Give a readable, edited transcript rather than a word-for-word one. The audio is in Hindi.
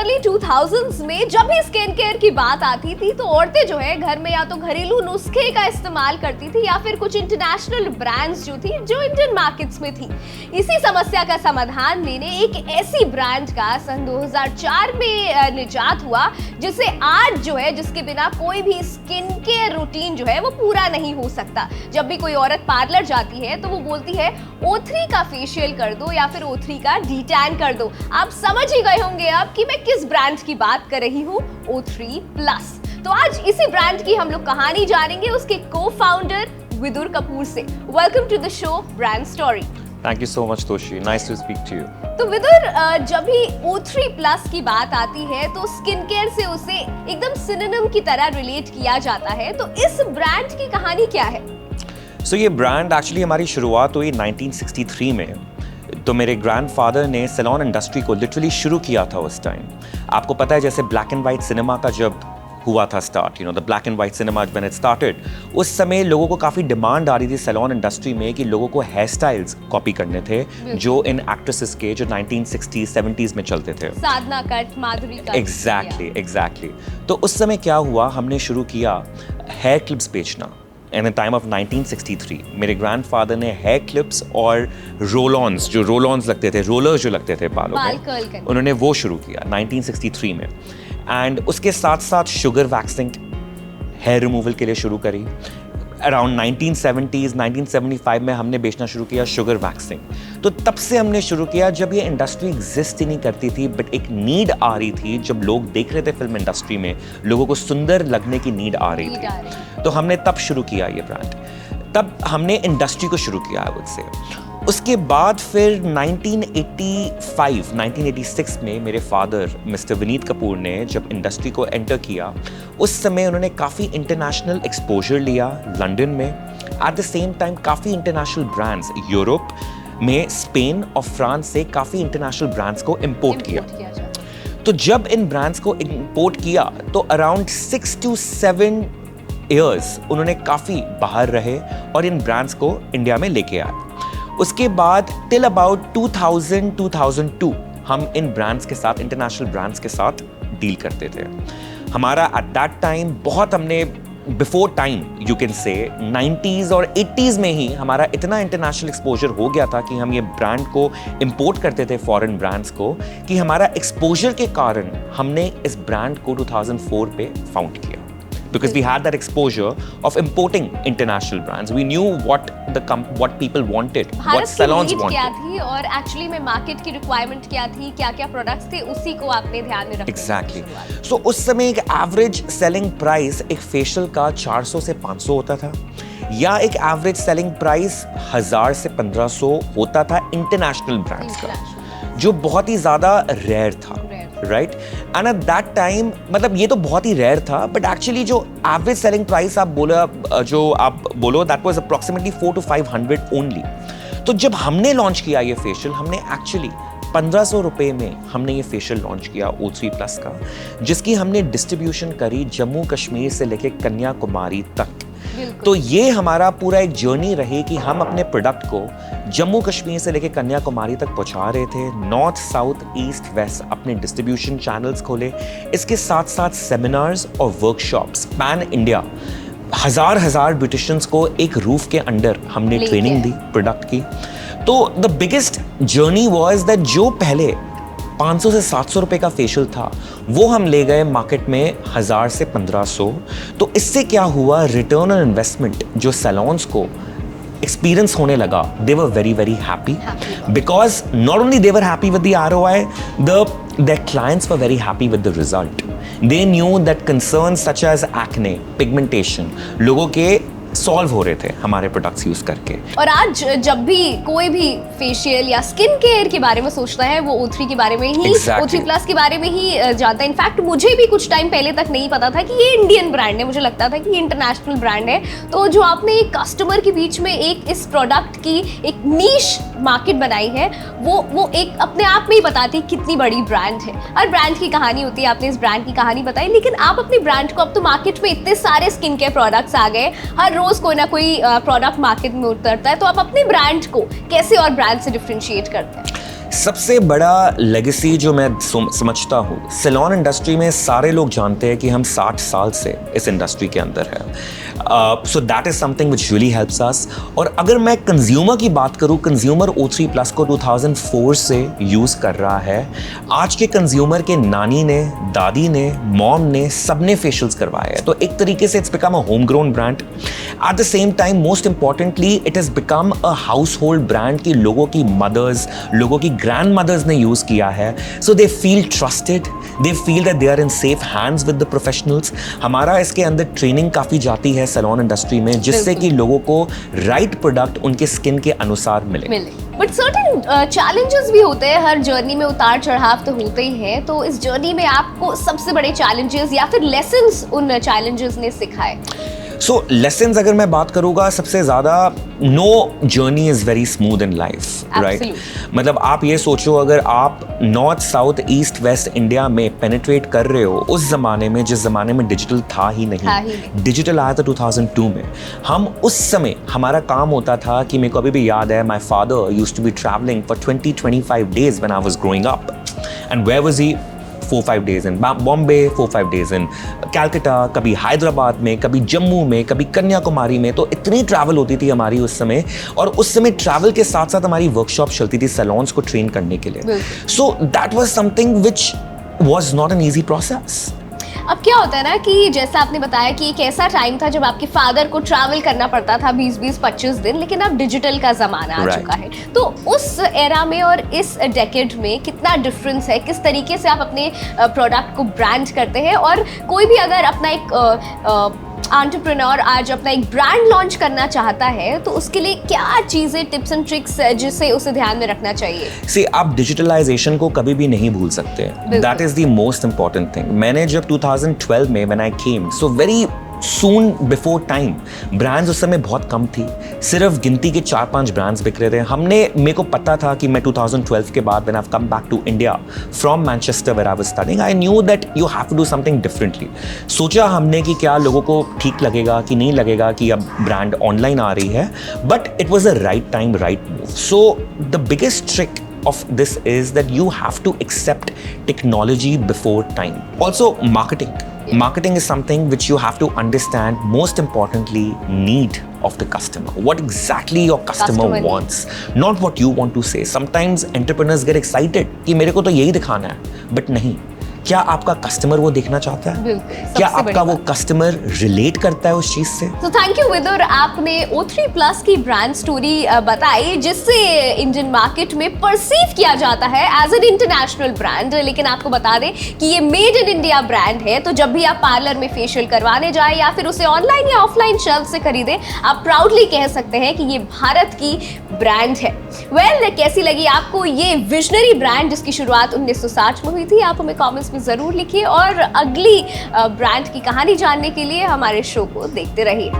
अर्ली 2000s में जब भी स्किन केयर की बात आती थी तो औरतें जो है घर में या तो घरेलू नुस्खे का इस्तेमाल करती थी या फिर कुछ इंटरनेशनल ब्रांड्स जो थी जो इंडियन मार्केट्स में थी। इसी समस्या का समाधान देने एक ऐसी ब्रांड का सन 2004 में निजात हुआ जिसे आज जो है जिसके बिना कोई भी स्किन केयर रूटीन जो है वो पूरा नहीं हो सकता। जब भी कोई औरत पार्लर जाती है तो वो बोलती है O3 का फेशियल कर दो या फिर O3 का डीटैन कर दो। आप समझ ही गए होंगे अब कि मैं किस ब्रांड की बात कर रही हूँ, O3+। तो आज इसी ब्रांड की हम लोग कहानी जानेंगे उसके को-फाउंडर विदुर कपूर से। Welcome to the show brand story. Thank you so much, Toshi. Nice to speak to you. तो विदुर, जब भी O3+ की बात आती है तो स्किन केयर से उसे एकदम सिनोनिम की तरह रिलेट किया जाता है। तो इस ब्रांड की कहानी क्या है? ये ब्रांड एक्चुअली हमारी शुरुआत हुई 1963 में। तो मेरे ग्रैंडफादर ने सैलून इंडस्ट्री को लिटरली शुरू किया था उस टाइम। आपको पता है जैसे ब्लैक एंड वाइट सिनेमा का जब हुआ था start, the black and white cinema when it started, उस समय लोगों को काफ़ी डिमांड आ रही थी सैलून इंडस्ट्री में कि लोगों को हेयर स्टाइल्स कॉपी करने थे जो इन एक्ट्रेसेस के जो 1960s 70s में चलते थे। साधना कट, माधुरी कट। एग्जैक्टली। तो उस समय क्या हुआ, हमने शुरू किया हेयर क्लिप्स बेचना। इन द टाइम ऑफ 1963 मेरे ग्रैंडफादर ने हेयर क्लिप्स और रोल-ऑन्स, जो रोल-ऑन्स लगते थे, रोलर्स जो लगते थे बालों में, उन्होंने वो शुरू किया 1963 में। एंड उसके साथ साथ शुगर वैक्सिंग हेयर रिमूवल के लिए शुरू करी। अराउंड 1970s 1975 में हमने बेचना शुरू किया शुगर वैक्सिंग। तो तब से हमने शुरू किया जब ये इंडस्ट्री एग्जिस्ट ही नहीं करती थी, बट एक नीड आ रही थी। जब लोग देख रहे थे फिल्म इंडस्ट्री में लोगों को सुंदर लगने की नीड आ रही थी, तो हमने तब शुरू किया ये ब्रांड। तब हमने इंडस्ट्री को शुरू किया आई वुड से। उसके बाद फिर 1986 में मेरे फादर मिस्टर विनीत कपूर ने जब इंडस्ट्री को एंटर किया, उस समय उन्होंने काफ़ी इंटरनेशनल एक्सपोजर लिया लंदन में। एट द सेम टाइम काफ़ी इंटरनेशनल ब्रांड्स यूरोप में, स्पेन और फ्रांस से काफ़ी इंटरनेशनल ब्रांड्स को इम्पोर्ट किया। तो जब इन ब्रांड्स को इम्पोर्ट किया तो अराउंड 6 to 7 ईयर्स उन्होंने काफ़ी बाहर रहे और इन ब्रांड्स को इंडिया में लेके आए। उसके बाद टिल अबाउट 2002 हम इन ब्रांड्स के साथ, इंटरनेशनल ब्रांड्स के साथ डील करते थे। हमारा एट दैट टाइम बहुत हमने before time you can say 90s और 80s में ही हमारा इतना इंटरनेशनल एक्सपोजर हो गया था कि हम ये ब्रांड को इंपोर्ट करते थे फॉरेन ब्रांड्स को, कि हमारा एक्सपोजर के कारण हमने इस ब्रांड को 2004 पे फाउंड किया। Because we had that exposure of importing international brands, we knew what people wanted, what salons wanted. क्या थी और एक्चुअली में मार्केट की रिक्वायरमेंट क्या थी, क्या प्रोडक्ट्स थे, उसी को आपने ध्यान में रखा। Exactly. So उस समय एक एवरेज सेलिंग प्राइस एक फेशियल का 400 से 500 होता था, या एक एवरेज सेलिंग प्राइस 1000 से 1500 होता था इंटरनेशनल ब्रांड्स का, जो बहुत ही ज्यादा रेयर था। Right, and at that time मतलब ये तो बहुत ही रेयर था, बट एक्चुअली जो एवरेज सेलिंग प्राइस आप बोलो that was approximately 400 to 500 only. तो जब हमने लॉन्च किया ये फेशियल, हमने एक्चुअली 1500 रुपये में हमने ये फेशियल लॉन्च किया O3+ का, जिसकी हमने डिस्ट्रीब्यूशन करी जम्मू कश्मीर से लेकर कन्याकुमारी तक। तो ये हमारा पूरा एक जर्नी रही कि हम अपने प्रोडक्ट को जम्मू कश्मीर से लेकर कन्याकुमारी तक पहुंचा रहे थे। नॉर्थ, साउथ, ईस्ट, वेस्ट अपने डिस्ट्रीब्यूशन चैनल्स खोले। इसके साथ साथ सेमिनार्स और वर्कशॉप्स पैन इंडिया, हजार ब्यूटिशियंस को एक रूफ के अंडर हमने ट्रेनिंग दी प्रोडक्ट की। तो the biggest journey was that जो पहले 500 से 700 रुपए का फेशियल था वो हम ले गए मार्केट में 1000 से 1500। तो इससे क्या हुआ, रिटर्न ऑन इन्वेस्टमेंट जो सैलून्स को एक्सपीरियंस होने लगा, they were very happy because not only they were happy with the ROI, their clients were very happy with the result. They knew that concerns such as acne, pigmentation, लोगों के सॉल्व हो रहे थे हमारे प्रोडक्ट्स यूज करके। और आज जब भी कोई भी फेशियल या स्किन केयर के बारे में सोचता है वो O3 के बारे में ही, O3+ के बारे में ही जानता है। इनफैक्ट मुझे भी कुछ टाइम पहले तक नहीं पता था कि ये इंडियन ब्रांड है, मुझे लगता था कि ये इंटरनेशनल ब्रांड है। तो जो आपने एक कस्टमर के बीच में एक इस प्रोडक्ट की एक नीश मार्केट बनाई है, वो एक अपने आप में ही बताती है कितनी बड़ी ब्रांड है। हर ब्रांड की कहानी होती है, आपने इस ब्रांड की कहानी बताई, लेकिन आप अपनी ब्रांड को, अब तो मार्केट में इतने सारे स्किन केयर प्रोडक्ट्स आ गए, हर रोज कोई ना कोई प्रोडक्ट मार्केट में उतरता है, तो आप अपने ब्रांड को कैसे और ब्रांड से डिफरेंशिएट करते हैं? सबसे बड़ा लेगेसी जो मैं समझता हूँ, सैलून इंडस्ट्री में सारे लोग जानते हैं कि हम 60 साल से इस इंडस्ट्री के अंदर है। So that is something which really helps us. और अगर मैं कंज्यूमर की बात करूँ, कंज्यूमर O3 Plus को 2004 से यूज़ कर रहा है। आज के कंज्यूमर के नानी ने, दादी ने, मॉम ने, सबने फेशियल्स करवाए हैं। तो एक तरीके से it's become a home grown brand. At the same time most importantly it has become a house hold brand की लोगों की मदर्स, लोगों की ग्रैंड मदर्स ने यूज़ किया है। So they feel trusted, they feel that they are in safe hands with the professionals. हमारा इसके अंदर ट्रेनिंग काफ़ी जाती है सैलून इंडस्ट्री में, जिससे कि लोगों को राइट प्रोडक्ट उनके स्किन के अनुसार मिले। बट सर्टेन चैलेंजेस भी होते हैं, हर जर्नी में उतार चढ़ाव तो होते ही हैं। तो इस जर्नी में आपको सबसे बड़े चैलेंजेस या फिर लेसन्स उन चैलेंजेस ने सिखाए? सो लेसन्स अगर मैं बात करूँगा, सबसे ज़्यादा know journey is very smooth in life, right? मतलब आप ये सोचो, अगर आप north south east west India में पेनिट्रेट कर रहे हो उस ज़माने में, जिस ज़माने में डिजिटल था ही नहीं। डिजिटल आया था 2002 में। हम उस समय हमारा काम होता था कि मेरे को अभी भी याद है, my father used to be travelling for 20-25 days when I was growing up. And where was he? 4-5 days in Bombay, 4-5 days in Calcutta, कभी हैदराबाद में, कभी जम्मू में, कभी कन्याकुमारी में। तो इतनी ट्रैवल होती थी हमारी उस समय। और उस समय ट्रैवल के साथ साथ हमारी वर्कशॉप चलती थी सैलून्स को ट्रेन करने के लिए। So that was something which was not an easy process. अब क्या होता है ना कि जैसा आपने बताया कि एक ऐसा टाइम था जब आपके फादर को ट्रैवल करना पड़ता था 20-25 दिन, लेकिन अब डिजिटल का जमाना आ चुका है। तो उस एरा में और इस डेकेड में कितना डिफरेंस है? किस तरीके से आप अपने प्रोडक्ट को ब्रांड करते हैं? और कोई भी अगर अपना एक एंटरप्रेन्योर आज अपना एक ब्रांड लॉन्च करना चाहता है, तो उसके लिए क्या चीजें, टिप्स एंड ट्रिक्स जिसे उसे ध्यान में रखना चाहिए? See, आप डिजिटलाइजेशन को कभी भी नहीं भूल सकते। That is the most important thing. मैंने जब 2012 में when I came, so very soon before time, brands उस समय बहुत कम थी, सिर्फ गिनती के 4-5 ब्रांड्स बिक रहे थे। मेरे को पता था कि मैं 2012 के बाद when I have come back to India from Manchester where I was studying, I knew that you have to do something differently. सोचा हमने कि क्या लोगों को ठीक लगेगा कि नहीं लगेगा कि अब ब्रांड ऑनलाइन आ रही है, but it was a right time, right move. So the biggest trick of this is that you have to accept technology before time. Also marketing. Marketing is something which you have to understand, most importantly, need of the customer. What exactly your customer wants, not what you want to say. Sometimes entrepreneurs get excited कि मेरे को तो यही दिखाना है, but नहीं। क्या आपका कस्टमर वो देखना चाहता है? क्या आपका वो कस्टमर रिलेट करता है उस चीज से? तो थैंक यू विदुर, आपने O3 Plus की ब्रांड स्टोरी बताई, जिससे इंडियन मार्केट में परसीव किया जाता है एज एन इंटरनेशनल ब्रांड, लेकिन आपको बता दें कि ये मेड इन इंडिया ब्रांड है। तो जब भी आप पार्लर में फेशियल करवाने जाए या फिर उसे ऑनलाइन या ऑफलाइन शेल्फ से खरीदें, आप प्राउडली कह सकते हैं कि ये भारत की ब्रांड है। वेल, कैसी लगी आपको ये विजनरी ब्रांड जिसकी शुरुआत 1960 में हुई थी? आप हमें कमेंट्स में जरूर लिखिए और अगली ब्रांड की कहानी जानने के लिए हमारे शो को देखते रहिए।